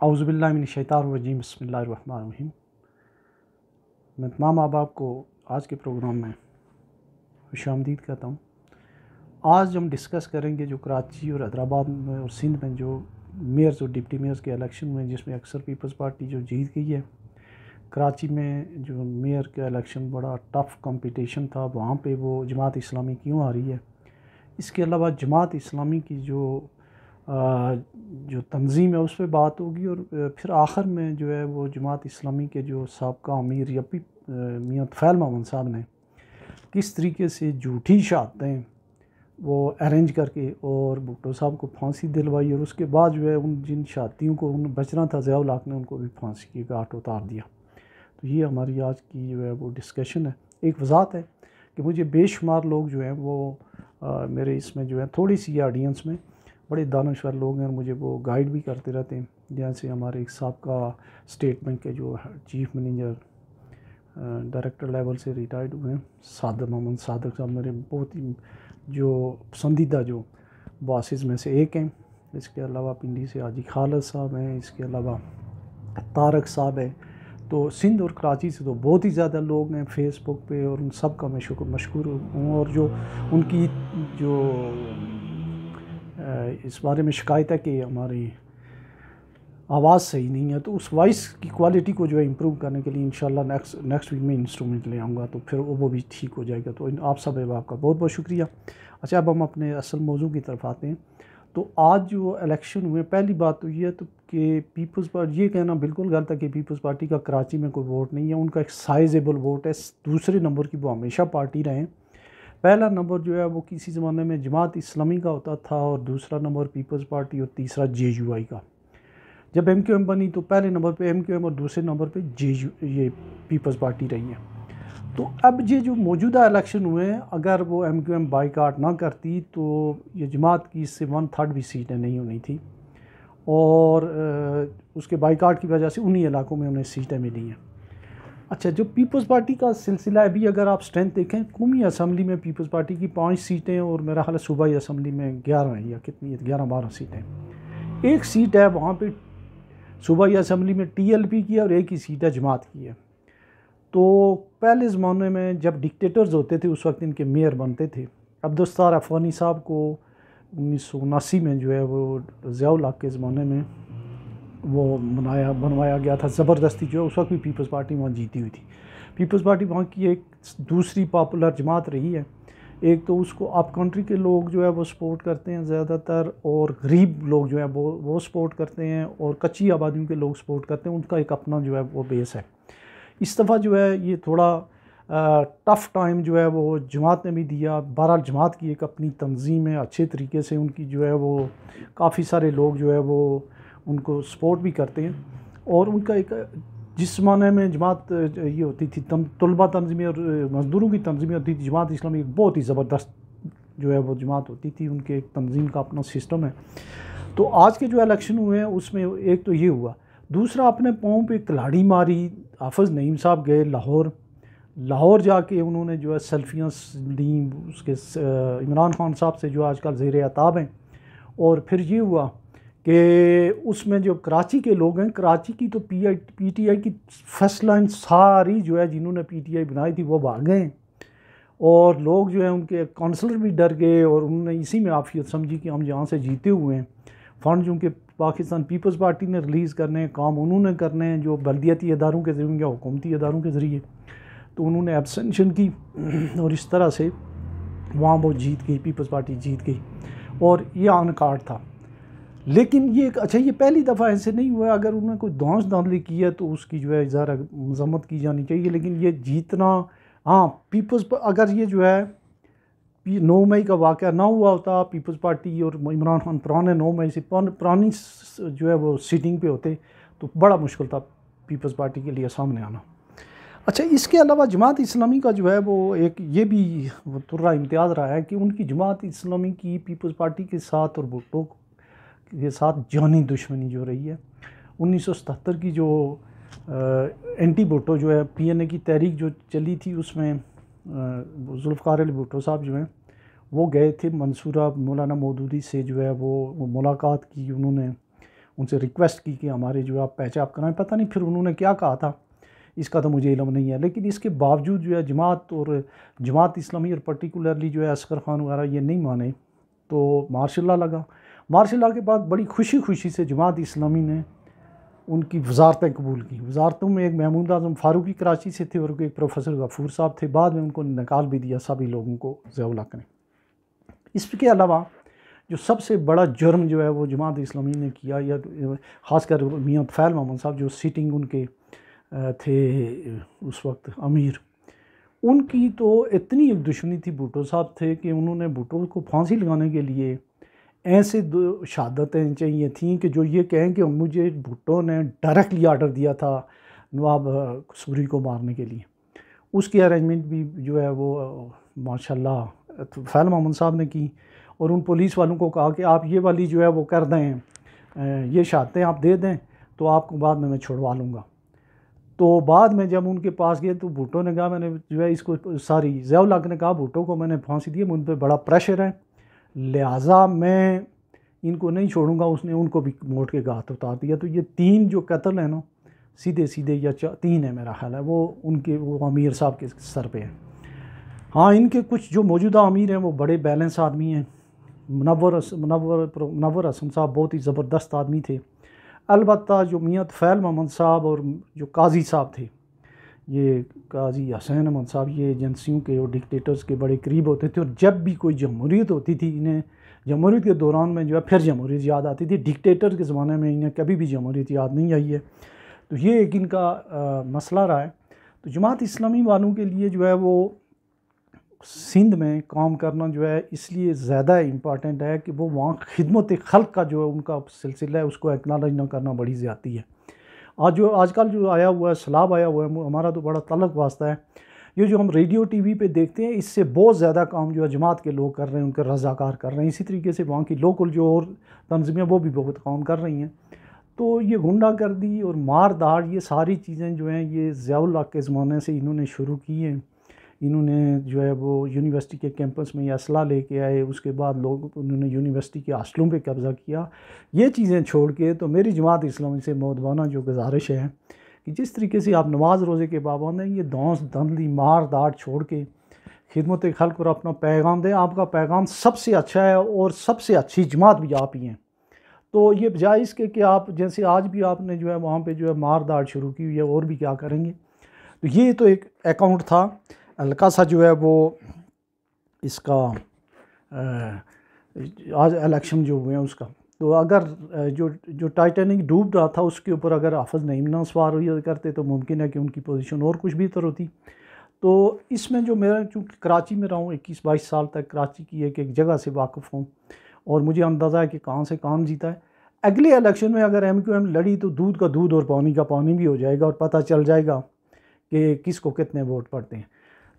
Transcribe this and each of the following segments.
औज़ुबिल्लाहि मिनश्शैतानिर्रजीम बिस्मिल्लाहिर्रहमानिर्रहीम। मैं तमाम अहबाब को आज के प्रोग्राम में खुशामदीद कहता हूँ। आज हम डिस्कस करेंगे जो कराची और हैदराबाद में और सिंध में जो मेयर्स और डिप्टी मेयर्स के इलेक्शन हुए, जिसमें अक्सर पीपल्स पार्टी जो जीत गई है। कराची में जो मेयर का इलेक्शन बड़ा टफ़ कंपटीशन था, वहाँ पे वो जमात इस्लामी क्यों आ रही है। इसके अलावा जमात इस्लामी की जो तंजीम है उस पर बात होगी, और फिर आखिर में जो है वो जमात इस्लामी के जो साबका अमीर यपी मियां तुफ़ैल मोहम्मद साहब ने किस तरीके से झूठी शहादतें वो अरेंज करके और भुट्टो साहब को फांसी दिलवाई, और उसके बाद जो है उन जिन शहादियों को उन बचना था ज़िया उल हक ने उनको भी फांसी की घाट उतार दिया। तो ये हमारी आज की जो है वो डिस्कशन है। एक वजाहत है कि मुझे बेशुमार लोग जो हैं वो मेरे इसमें जो है थोड़ी सी ऑडियंस में बड़े दानश्वर लोग हैं, और मुझे वो गाइड भी करते रहते हैं। जैसे हमारे एक साहब स्टेट बैंक के जो चीफ मैनेजर डायरेक्टर लेवल से रिटायर्ड हुए हैं, सादक मोहम्मद सादक साहब, मेरे बहुत ही जो पसंदीदा जो बॉसेस में से एक हैं। इसके अलावा पिंडी से हाजी खालिद साहब हैं, इसके अलावा तारक साहब है। तो सिंध और कराची से तो बहुत ही ज़्यादा लोग हैं फेसबुक पे, और उन सब का मैं मशकूर हूँ। और जो उनकी जो इस बारे में शिकायत है कि हमारी आवाज़ सही नहीं है, तो उस वॉइस की क्वालिटी को जो है इम्प्रूव करने के लिए इंशाल्लाह नेक्स्ट वीक में इंस्ट्रूमेंट ले आऊँगा, तो फिर वो भी ठीक हो जाएगा। तो आप सब आपका बहुत बहुत शुक्रिया। अच्छा, अब हम अपने असल मौजू की तरफ आते हैं। तो आज जो इलेक्शन हुए, पहली बात तो ये है तो कि पीपल्स पार्टी, ये कहना बिल्कुल गलत है कि पीपल्स पार्टी का कराची में कोई वोट नहीं है। उनका एक साइजेबल वोट है। दूसरे नंबर की वो हमेशा पार्टी रहे। पहला नंबर जो है वो किसी ज़माने में जमात इस्लामी का होता था, और दूसरा नंबर पीपल्स पार्टी, और तीसरा JUI का। जब MQM बनी तो पहले नंबर पे MQM और दूसरे नंबर पे ये पीपल्स पार्टी रही है। तो अब ये जो मौजूदा इलेक्शन हुए हैं, अगर वो MQM बाइकाट ना करती तो ये जमात की इससे 1/3 भी सीटें नहीं होनी थी, और उसके बाइकाट की वजह से उन्हीं इलाकों में उन्हें सीटें मिली हैं। अच्छा, जो पीपल्स पार्टी का सिलसिला है, अभी अगर आप स्ट्रेंथ देखें, कौमी असम्बली में पीपल्स पार्टी की 5 सीटें, और मेरा ख्याल है सूबाई असम्बली में 11 हैं, या कितनी है, 11-12 सीटें। एक सीट है वहाँ पे सूबाई असम्बली में TLP की है, और एक ही सीट है जमात की है। तो पहले ज़माने में जब डिक्टेटर्स होते थे उस वक्त इनके मेयर बनते थे। अब्दुस्तार अफ़गानी साहब को 1979 में जो है वो ज़िया उल हक के ज़माने में वो बनवाया गया था ज़बरदस्ती, जो उस वक्त भी पीपल्स पार्टी वहाँ जीती हुई थी। पीपल्स पार्टी वहाँ की एक दूसरी पॉपुलर जमात रही है। एक तो उसको अप कंट्री के लोग जो है वो सपोर्ट करते हैं ज़्यादातर, और गरीब लोग जो है वो सपोर्ट करते हैं, और कच्ची आबादियों के लोग सपोर्ट करते हैं। उनका एक अपना जो है वो बेस है। इस दफ़ा जो है ये थोड़ा टफ़ टाइम जो है वो जमात ने भी दिया। बहरहाल जमात की एक अपनी तंजीम है, अच्छे तरीके से उनकी जो है वो काफ़ी सारे लोग जो है वो उनको सपोर्ट भी करते हैं। और उनका एक जिस ज़माने में जमात ये होती थी तलबा तंजीमें और मज़दूरों की तंजीमें होती थी, जमात इस्लामी एक बहुत ही ज़बरदस्त जो है वो जमात होती थी। उनके एक तंजीम का अपना सिस्टम है। तो आज के जो इलेक्शन हुए हैं उसमें एक तो ये हुआ। दूसरा, अपने पाँव पे कुल्हाड़ी मारी। हाफ़िज़ नईम साहब गए लाहौर जाके उन्होंने जो है सेल्फियाँ ली उसके इमरान खान साहब से जो आजकल ज़ेर अताब हैं। और फिर ये हुआ कि उसमें जो कराची के लोग हैं, कराची की तो PTI की फर्स्ट लाइन सारी जो है जिन्होंने PTI बनाई थी वो भाग गए, और लोग जो है उनके काउंसलर भी डर गए, और उन्होंने इसी में आफियत समझी कि हम यहाँ से जीते हुए हैं। फ़ंड जो कि पाकिस्तान पीपल्स पार्टी ने रिलीज़ करने हैं, काम उन्होंने करने हैं जो बल्दियाती इदारों के ज़रिए या हुकूमती इदारों के ज़रिए, तो उन्होंने एब्सेंशन की, और इस तरह से वहाँ वो जीत गई, पीपल्स पार्टी जीत गई, और ये ऑन कार्ड था। लेकिन ये अच्छा, ये पहली दफ़ा ऐसे नहीं हुआ। अगर उन्होंने कोई धांधली की है तो उसकी जो है ज़रा मज़म्मत की जानी चाहिए। लेकिन ये जीतना, हाँ, पीपल्स अगर ये जो है 9 मई का वाक़या ना हुआ होता, पीपल्स पार्टी और इमरान खान पुराने 9 मई से पुरानी जो है वो सीटिंग पे होते, तो बड़ा मुश्किल था पीपल्स पार्टी के लिए सामने आना। अच्छा, इसके अलावा जमात इस्लामी का जो है वो एक ये भी तुर्रा इम्तियाज़ रहा है कि उनकी जमात इस्लामी की पीपल्स पार्टी के साथ और भुट्टो के साथ जानी दुश्मनी जो रही है। 1977 की जो एंटी भुट्टो जो है PNA की तहरीक जो चली थी, उसमें जुल्फ़िकार अली भुट्टो साहब जो हैं वो गए थे मंसूरा मौलाना मौदूदी से जो है वो मुलाकात की उन्होंने। उनसे रिक्वेस्ट की कि हमारे जो आप पैचअप कराएं। पता नहीं फिर उन्होंने क्या कहा था, इसका तो मुझे इल्म नहीं है। लेकिन इसके बावजूद जो है जमात और जमात इस्लामी और पर्टिकुलरली जो है असगर ख़ान वगैरह ये नहीं माने, तो मार्शल लॉ लगा। मार्शल लॉ के बाद बड़ी खुशी से जमात इस्लामी ने उनकी वजारतें कबूल की। वजारतों में एक महमूद आज़म फ़ारूकी कराची से थे और एक प्रोफेसर गफूर साहब थे। बाद में उनको निकाल भी दिया सभी लोगों को ज़िया-उल हक़ ने। इसके अलावा जो सबसे बड़ा जुर्म जो है वो जमात इस्लामी ने किया, या ख़ासकर मियाँ तुफ़ैल मोहम्मद साहब जो सिटिंग उनके थे उस वक्त अमीर, उनकी तो इतनी एक दुश्मनी थी भुट्टो साहब थे कि उन्होंने भुट्टो को फांसी लगाने के लिए ऐसे दो शहादतें चाहिए थीं कि जो ये कहें कि मुझे भुट्टो ने डायरेक्टली आर्डर दिया था नवाब कसूरी को मारने के लिए। उसकी अरेंजमेंट भी जो है वो माशाल्लाह तुफ़ैल मोहम्मद साहब ने की, और उन पुलिस वालों को कहा कि आप ये वाली जो है वो कर दें, ये शहादतें आप दे दें तो आपको बाद में मैं छुड़वा लूँगा। तो बाद में जब उनके पास गए तो भुट्टो ने कहा मैंने जो है इसको ज़िया-उल हक़ ने कहा भुट्टो को मैंने फांसी दी, मुझ पर बड़ा प्रेशर है, लिहाजा मैं इनको नहीं छोड़ूंगा। उसने उनको भी मोड़ के घात उतार दिया। तो ये 3 जो कत्ल हैं ना, सीधे या 3 है मेरा ख्याल है, वो उनके वो अमीर साहब के सर पे है। हाँ, इनके कुछ जो मौजूदा अमीर हैं वो बड़े बैलेंस आदमी हैं। मुनव्वर हसन साहब बहुत ही ज़बरदस्त आदमी थे। अलबत्ता जो मियाँ तुफ़ैल मोहम्मद साहब और जो काजी साहब थे, ये काजी हसैन अहमद साहब, ये एजेंसियों के और डिक्टेटर्स के बड़े करीब होते थे। और जब भी कोई जमहूरियत होती थी, इन्हें जमहूरियत के दौरान में जो है फिर जमहूरियत याद आती थी। डिक्टेटर के ज़माने में इन्हें कभी भी जमहूरियत याद नहीं आई है। तो ये एक इनका मसला रहा है। तो जमात इस्लामी वालों के लिए जो है वो सिंध में काम करना जो है इसलिए ज़्यादा इम्पॉर्टेंट है कि वो वहाँ खिदमत खल्क का जो है उनका सिलसिला है उसको एक्नॉलेज ना करना बड़ी ज़्यादती है। आजकल जो आया हुआ है सैलाब आया हुआ है, हमारा तो बड़ा तल्लक वास्ता है। ये जो हम रेडियो टीवी पे देखते हैं, इससे बहुत ज़्यादा काम जो है जमात के लोग कर रहे हैं, उनके रज़ाकार कर रहे हैं। इसी तरीके से वहाँ की लोकल जो और तंजीमें वो भी बहुत काम कर रही हैं। तो ये गुंडागर्दी और मार धाड़, ये सारी चीज़ें जो हैं ये ज़िया-उल हक़ के ज़माने से इन्होंने शुरू की हैं। इन्होंने जो है वो यूनिवर्सिटी के कैंपस में ये असला लेके आए, उसके बाद लोग उन्होंने यूनिवर्सिटी के हॉस्टलों पे कब्ज़ा किया। ये चीज़ें छोड़ के तो मेरी जमात इस्लामी से मौदबाना जो गुजारिश है कि जिस तरीके से आप नमाज रोज़े के पाबंद हैं, ये दौंस धंधली मार दाड़ छोड़ के खिदमत खल्क और अपना पैगाम दें। आपका पैगाम सबसे अच्छा है और सबसे अच्छी जमात भी आप ही हैं। तो ये बजाय इसके कि आप जैसे आज भी आपने जो है वहाँ पे जो है मार दाड़ शुरू की हुई है, और भी क्या करेंगे। तो ये तो एक अकाउंट था हल्का सा जो है वो इसका आज इलेक्शन जो हुए हैं उसका। तो अगर जो टाइटैनिक डूब रहा था उसके ऊपर अगर हाफ़िज़ नईम ना सवार करते तो मुमकिन है कि उनकी पोजीशन और कुछ बेहतर होती। तो इसमें जो मेरा, चूँकि कराची में रहा हूँ 21-22 साल तक, कराची की एक जगह से वाकिफ़ हूँ और मुझे अंदाज़ा है कि कहाँ से कौन जीता है। अगले इलेक्शन में अगर MQM लड़ी तो दूध का दूध और पानी का पानी भी हो जाएगा और पता चल जाएगा कि किसको कितने वोट पड़ते हैं।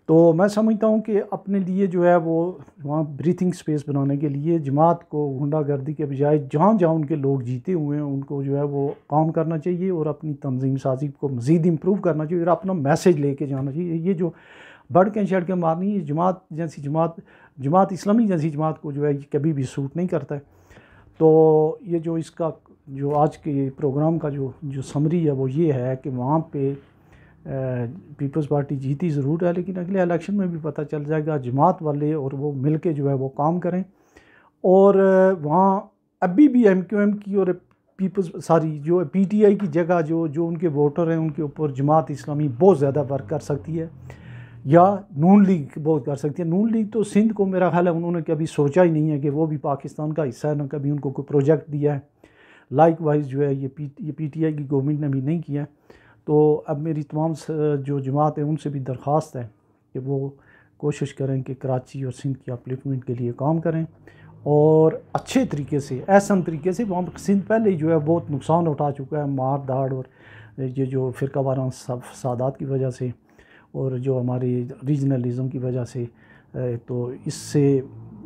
तो मैं समझता हूँ कि अपने लिए जो है वो वहाँ ब्रीथिंग स्पेस बनाने के लिए जमात को गुंडागर्दी के बजाय जहाँ जहाँ उनके लोग जीते हुए हैं उनको जो है वो काम करना चाहिए और अपनी तंजीम साजी को मज़ीद इम्प्रूव करना चाहिए और अपना मैसेज लेके जाना चाहिए। ये जो बढ़ के छड़ के मारनी है जमात इस्लामी जैसी जमात को जो है ये कभी भी सूट नहीं करता है। तो ये जो इसका जो आज के प्रोग्राम का जो समरी है वो ये है कि वहाँ पे पीपल्स पार्टी जीती ज़रूर है, लेकिन अगले इलेक्शन में भी पता चल जाएगा। जमात वाले और वो मिलके जो है वो काम करें और वहाँ अभी भी MQM की और जो PTI की जगह जो उनके वोटर हैं उनके ऊपर जमात इस्लामी बहुत ज़्यादा वर्क कर सकती है या नून लीग बहुत कर सकती है। नून लीग तो सिंध को मेरा ख्याल है उन्होंने कभी सोचा ही नहीं है कि वो भी पाकिस्तान का हिस्सा है, ना कभी उनको कोई प्रोजेक्ट दिया है। लाइक वाइज जो है ये PTI की गवर्नमेंट ने भी नहीं किया। तो अब मेरी तमाम जो जमात है उनसे भी दरख्वास्त है कि वो कोशिश करें कि कराची और सिंध की अपलिफ्टमेंट के लिए काम करें और अच्छे तरीके से, एहसन तरीके से। वहाँ सिंध पहले ही जो है बहुत नुकसान उठा चुका है मार दाड़ और ये जो फ़िरका वाराना फसादात की वजह से और जो हमारी रीजनलिज़म की वजह से। तो इससे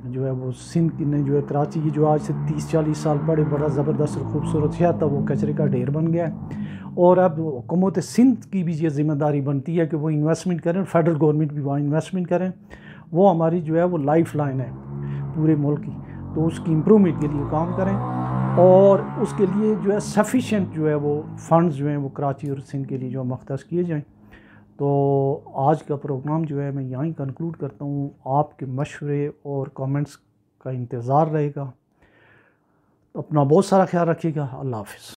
जो है वो सिंध ने जो है कराची की जो आज से 30-40 साल पहले बड़ा ज़बरदस्त और ख़ूबसूरत शहर था वो कचरे का ढेर बन गया है। और अब हुकूमत सिंध की भी ये ज़िम्मेदारी बनती है कि वो इन्वेस्टमेंट करें, फेडरल गवर्नमेंट भी वहाँ इन्वेस्टमेंट करें। वो हमारी जो है वो लाइफ लाइन है पूरे मुल्क की, तो उसकी इम्प्रूवमेंट के लिए काम करें। और उसके लिए जो है सफिशेंट जो है वो फ़ंड्स जो हैं वो कराची और सिंध के लिए जो मख्तस किए जाएँ। तो आज का प्रोग्राम जो है मैं यहाँ ही कंक्लूड करता हूँ। आपके मशवरे और कमेंट्स का इंतज़ार रहेगा। अपना बहुत सारा ख्याल रखिएगा। अल्लाह हाफ़िज़।